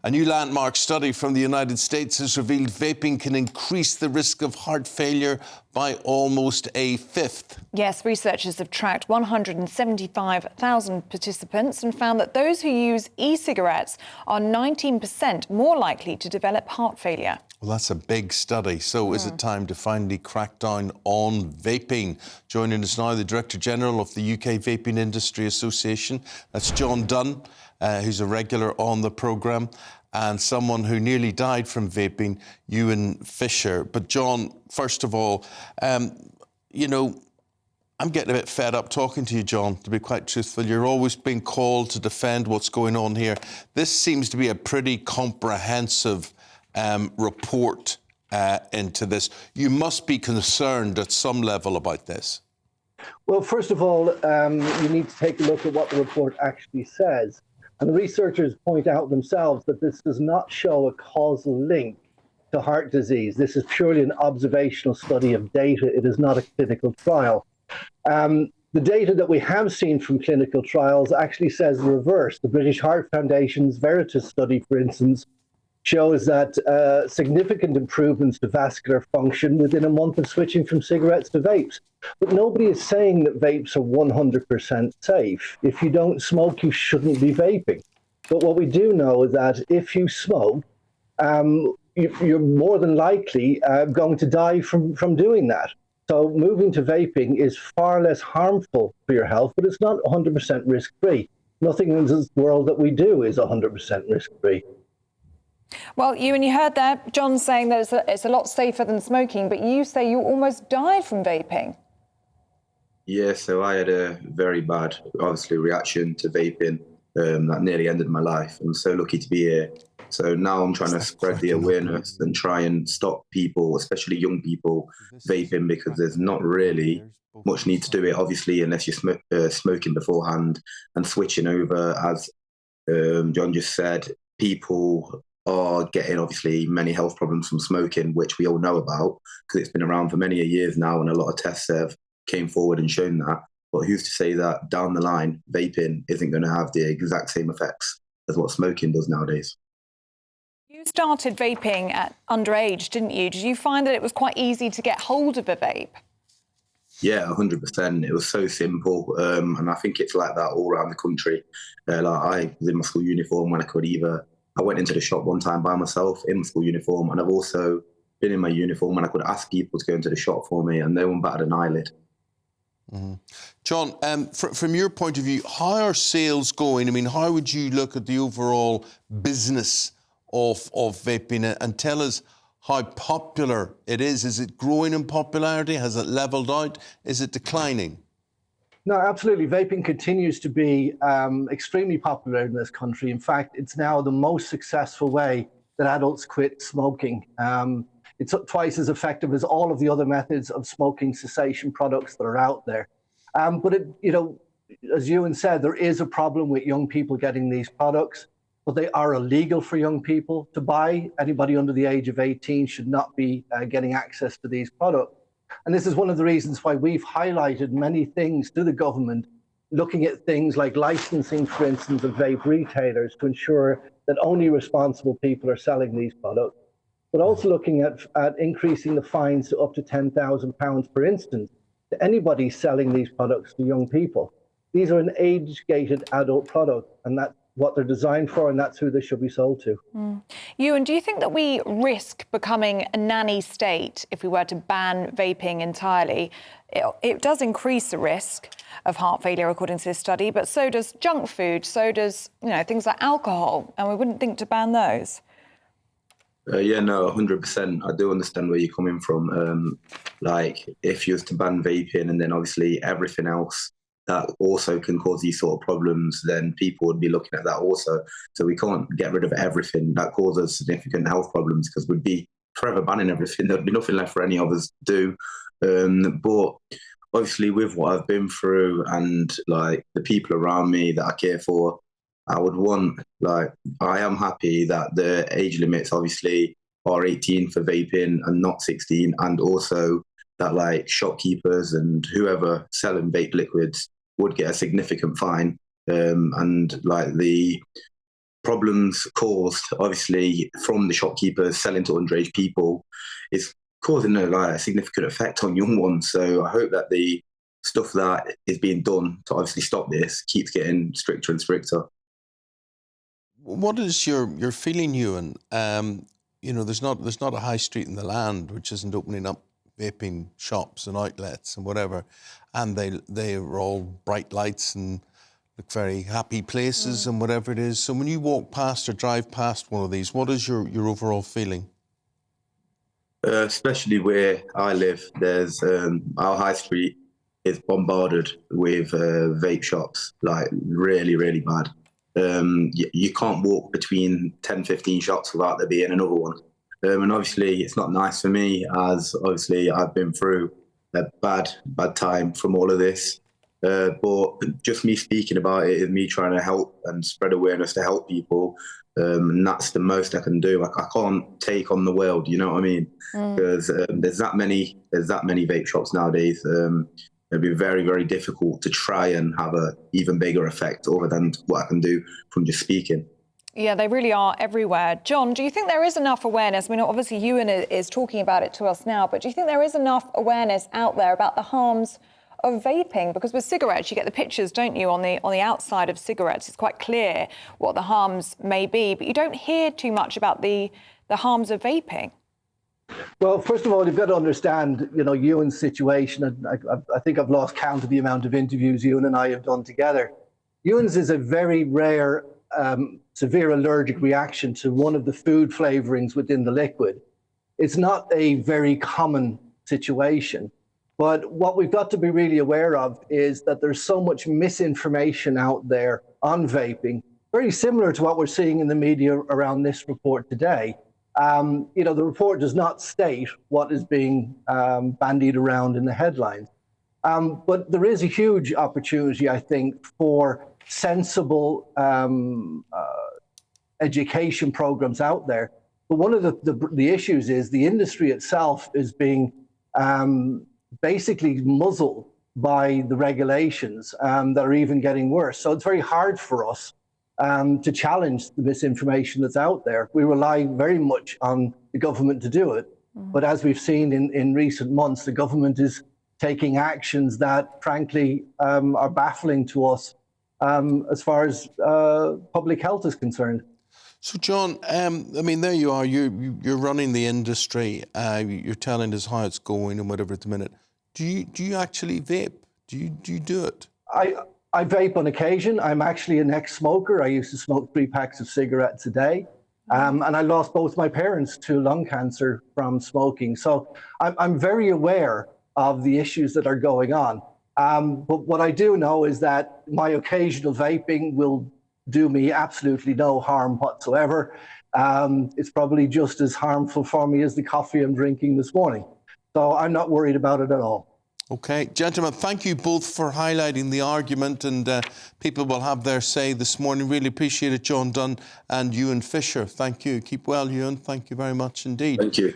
A new landmark study from the United States has revealed vaping can increase the risk of heart failure by almost a fifth. Yes, researchers have tracked 175,000 participants and found that those who use e-cigarettes are 19% more likely to develop heart failure. Well, that's a big study. So is it time to finally crack down on vaping? Joining us now, the Director General of the UK Vaping Industry Association. That's John Dunne, who's a regular on the programme, and someone who nearly died from vaping, Ewan Fisher. But John, first of all, you know, I'm getting a bit fed up talking to you, John, to be quite truthful. You're always being called to defend what's going on here. This seems to be a pretty comprehensive report into this. You must be concerned at some level about this. Well, first of all, you need to take a look at what the report actually says. And the researchers point out themselves that this does not show a causal link to heart disease. This is purely an observational study of data. It is not a clinical trial. The data that we have seen from clinical trials actually says the reverse. The British Heart Foundation's Veritas study, for instance, shows that significant improvements to vascular function within a month of switching from cigarettes to vapes. But nobody is saying that vapes are 100% safe. If you don't smoke, you shouldn't be vaping. But what we do know is that if you smoke, you're more than likely going to die from doing that. So moving to vaping is far less harmful for your health, but it's not 100% risk-free. Nothing in this world that we do is 100% risk-free. Well, Ewan, you heard that. John saying that it's a lot safer than smoking, but you say you almost died from vaping. Yeah, so I had a very bad, obviously, reaction to vaping that nearly ended my life. I'm so lucky to be here. So now I'm trying to spread the awareness and try and stop people, especially young people, vaping, because there's not really much need to do it, obviously, unless you're smoking beforehand and switching over. As John just said, people are getting, obviously, many health problems from smoking, which we all know about because it's been around for many years now, and a lot of tests have came forward and shown that. But who's to say that down the line, vaping isn't going to have the exact same effects as what smoking does nowadays? You started vaping at underage, didn't you? Did you find that it was quite easy to get hold of a vape? Yeah, 100%. It was so simple. And I think it's like that all around the country. Like I was in my school uniform when I went into the shop one time by myself in my school uniform, and I've also been in my uniform when I could ask people to go into the shop for me, and no one batted an eyelid. Mm-hmm. John, from your point of view, how are sales going? I mean, how would you look at the overall business of vaping, and tell us how popular it is? Is it growing in popularity? Has it leveled out? Is it declining? No, absolutely. Vaping continues to be extremely popular in this country. In fact, it's now the most successful way that adults quit smoking. It's twice as effective as all of the other methods of smoking cessation products that are out there. But as Ewan said, there is a problem with young people getting these products, but they are illegal for young people to buy. Anybody under the age of 18 should not be getting access to these products. And this is one of the reasons why we've highlighted many things to the government, looking at things like licensing, for instance, of vape retailers to ensure that only responsible people are selling these products, but also looking at increasing the fines to up to £10,000 per instance to anybody selling these products to young people. These are an age-gated adult product, and that's what they're designed for, and that's who they should be sold to. Ewan, do you think that we risk becoming a nanny state if we were to ban vaping entirely? It does increase the risk of heart failure, according to this study, but so does junk food, so does things like alcohol, and we wouldn't think to ban those. Yeah, no, 100%. I do understand where you're coming from. Like, if you was to ban vaping and then obviously everything else that also can cause these sort of problems, then people would be looking at that also. So we can't get rid of everything that causes significant health problems, because we'd be forever banning everything. There'd be nothing left for any of us to do. But obviously with what I've been through and like the people around me that I care for, I am happy that the age limits obviously are 18 for vaping and not 16, and also that like shopkeepers and whoever selling vape liquids would get a significant fine, and like the problems caused, obviously, from the shopkeepers selling to underage people is causing a significant effect on young ones. So I hope that the stuff that is being done to obviously stop this keeps getting stricter and stricter. What is your feeling, Ewan? There's not a high street in the land which isn't opening up vaping shops and outlets and whatever, and they are all bright lights and look very happy places and whatever it is. So when you walk past or drive past one of these, what is your overall feeling? Especially where I live, there's our high street is bombarded with vape shops, like really, really bad. You can't walk between 10, 15 shops without there being another one. And obviously it's not nice for me, as obviously I've been through a bad time from all of this. But just me speaking about it is me trying to help and spread awareness to help people. And that's the most I can do. I can't take on the world, you know what I mean? Because there's that many vape shops nowadays. It'd be very, very difficult to try and have an even bigger effect other than what I can do from just speaking. Yeah, they really are everywhere. John, do you think there is enough awareness? I mean, obviously Ewan is talking about it to us now, but do you think there is enough awareness out there about the harms of vaping? Because with cigarettes, you get the pictures, don't you, on the outside of cigarettes. It's quite clear what the harms may be, but you don't hear too much about the harms of vaping. Well, first of all, you've got to understand, Ewan's situation. And I think I've lost count of the amount of interviews Ewan and I have done together. Ewan's is a very rare, severe allergic reaction to one of the food flavorings within the liquid. It's not a very common situation. But what we've got to be really aware of is that there's so much misinformation out there on vaping, very similar to what we're seeing in the media around this report today. The report does not state what is being bandied around in the headlines. But there is a huge opportunity, I think, for sensible education programs out there. But one of the issues is the industry itself is being basically muzzled by the regulations that are even getting worse. So it's very hard for us to challenge the misinformation that's out there. We rely very much on the government to do it. But as we've seen in recent months, the government is taking actions that, frankly, are baffling to us as far as public health is concerned. So, John, there you are. You're running the industry. You're telling us how it's going and whatever at the minute. Do you actually vape? Do you do it? I vape on occasion. I'm actually an ex-smoker. I used to smoke 3 packs of cigarettes a day. And I lost both my parents to lung cancer from smoking. So I'm very aware of the issues that are going on. But what I do know is that my occasional vaping will do me absolutely no harm whatsoever. It's probably just as harmful for me as the coffee I'm drinking this morning. So I'm not worried about it at all. OK. Gentlemen, thank you both for highlighting the argument, and people will have their say this morning. Really appreciate it, John Dunne and Ewan Fisher. Thank you. Keep well, Ewan. Thank you very much indeed. Thank you.